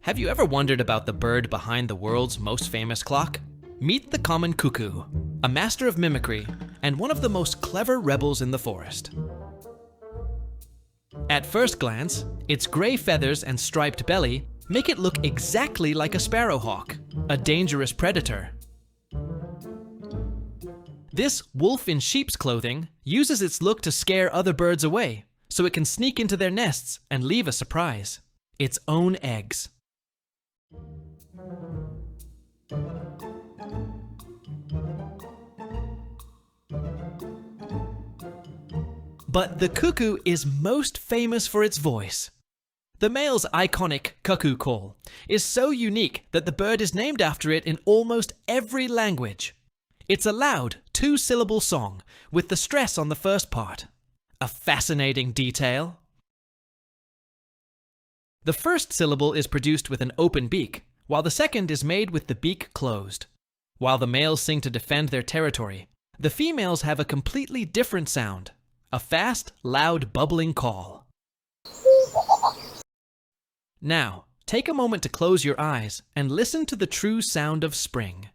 Have you ever wondered about the bird behind the world's most famous clock? Meet the common cuckoo, a master of mimicry and one of the most clever rebels in the forest. At first glance, its gray feathers and striped belly make it look exactly like a sparrowhawk, a dangerous predator. This wolf in sheep's clothing uses its look to scare other birds away, so it can sneak into their nests and leave a surprise: its own eggs. But the cuckoo is most famous for its voice. The male's iconic cuckoo call is so unique that the bird is named after it in almost every language. It's a loud, two-syllable song with the stress on the first part. A fascinating detail. The first syllable is produced with an open beak, while the second is made with the beak closed. While the males sing to defend their territory, the females have a completely different sound. A fast, loud, bubbling call. Now, take a moment to close your eyes and listen to the true sound of spring.